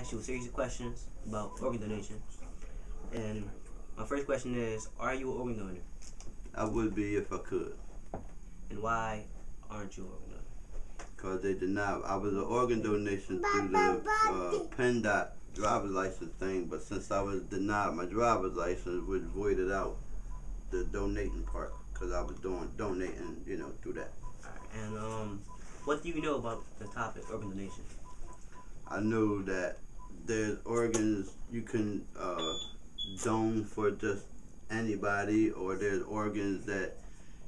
ask you a series of questions about organ donation. And my first question is, are you an organ donor? I would be if I could. And why aren't you an organ donor? Because they denied. I was an organ donation through the PennDOT driver's license thing, but since I was denied my driver's license, was voided out the donating part, because I was donating, through that. Alright, and what do you know about the topic organ donation? I know that there's organs you can donate for just anybody, or there's organs that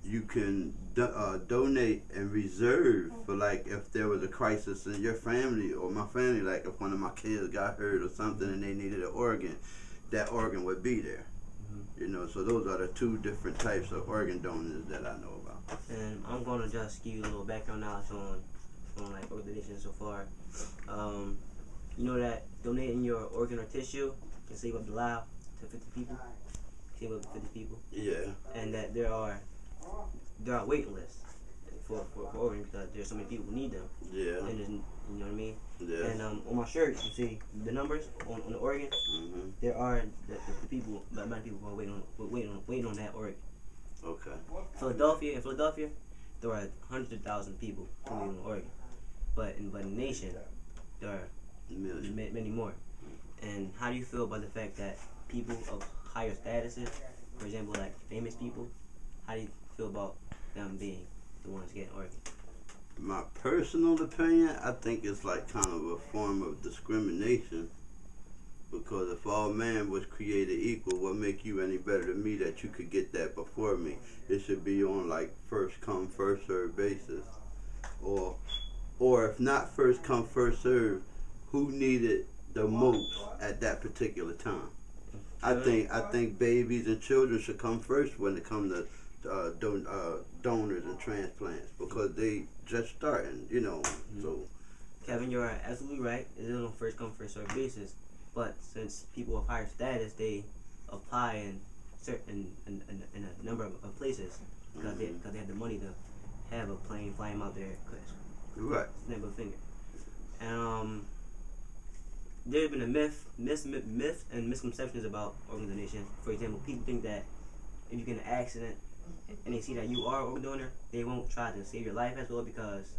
you can donate and reserve for, like, if there was a crisis in your family or my family, like if one of my kids got hurt or something and they needed an organ, that organ would be there. So those are the two different types of organ donors that I know about. And I'm going to just give you a little background knowledge on like organ donation so far. You know that donating your organ or tissue can save up the life to 50 people. Save up to 50 people. Yeah. And that there are waiting lists for organs because there's so many people who need them. Yeah. And you know what I mean? Yeah. And on my shirt, you see the numbers on the organ. There are the people, the amount of people who are waiting on that organ. Okay. In Philadelphia, there are hundreds of thousands of people who need an organ. But in the nation, there are many more. And how do you feel about the fact that people of higher statuses, for example, like famous people, how do you feel about them being the ones getting organs? My personal opinion, I think it's like kind of a form of discrimination, because if all man was created equal, what make you any better than me that you could get that before me? It should be on like first come, first serve basis. Or if not first come, first serve, who needed the most at that particular time? I think babies and children should come first when it comes to donors and transplants, because they just starting, So, Kevin, you're absolutely right. It is on first come, first serve basis. But since people of higher status, they apply in a number of places because they have the money to have a plane fly them out there. Right. Snap a finger. And there's been a myth and misconceptions about organ donation. For example, people think that if you get in an accident and they see that you are an organ donor, they won't try to save your life as well because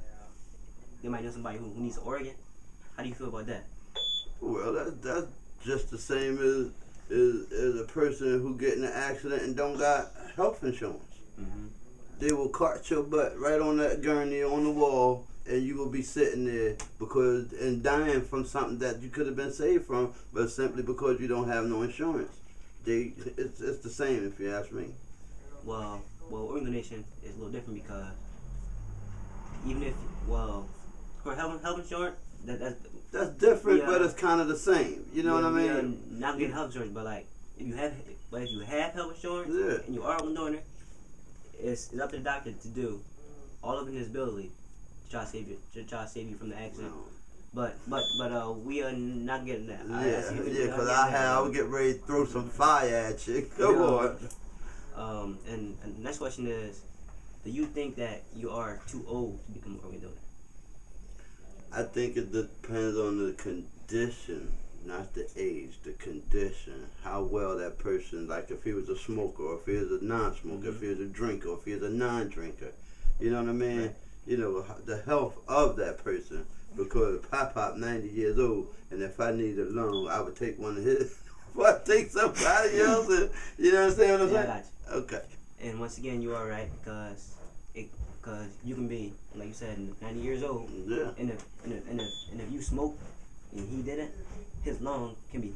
they might know somebody who needs an organ. How do you feel about that? Well, that's just the same as a person who get in an accident and don't got health insurance. They will cart your butt right on that gurney on the wall, and you will be sitting there and dying from something that you could have been saved from, but simply because you don't have no insurance. It's the same, if you ask me. Well, organ donation is a little different because even if for health insurance, that's different, but it's kind of the same. You know what I mean? Not getting health insurance, but like if you have health insurance and you are a donor, it's up to the doctor to do all of his ability to try to save you from the accident. No. But we are not getting that. Because I would get ready to throw some fire at you. Come on. And the next question is, do you think that you are too old to become an organ donor? I think it depends on the condition, not the age, the condition. How well that person, like if he was a smoker, or if he was a non-smoker, if he was a drinker, or if he was a non-drinker. You know what I mean? Right. The health of that person. Because Pop 90 years old, and if I needed a lung, I would take one of his. Before I take somebody else, you know what I'm saying? I got you. Okay. And once again, you are right because you can be, like you said, 90 years old. Yeah. And if you smoke and he didn't, his lung can be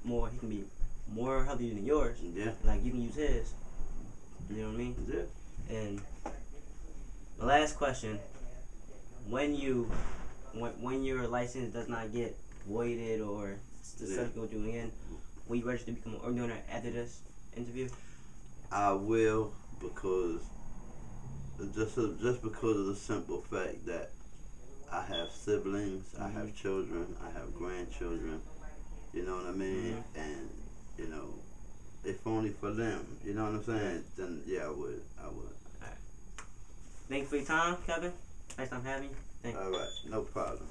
more. He can be more healthy than yours. Yeah. Like you can use his. You know what I mean? Yeah. And the last question: when your license does not get voided or the stuff go through again, will you register to become an organ donor after this interview? I will, because just because of the simple fact that I have siblings, I have children, I have grandchildren. You know what I mean? And if only for them. You know what I'm saying? Then yeah, I would. All right. Thank you for your time, Kevin. Nice time having you. Thank you. All right, no problem.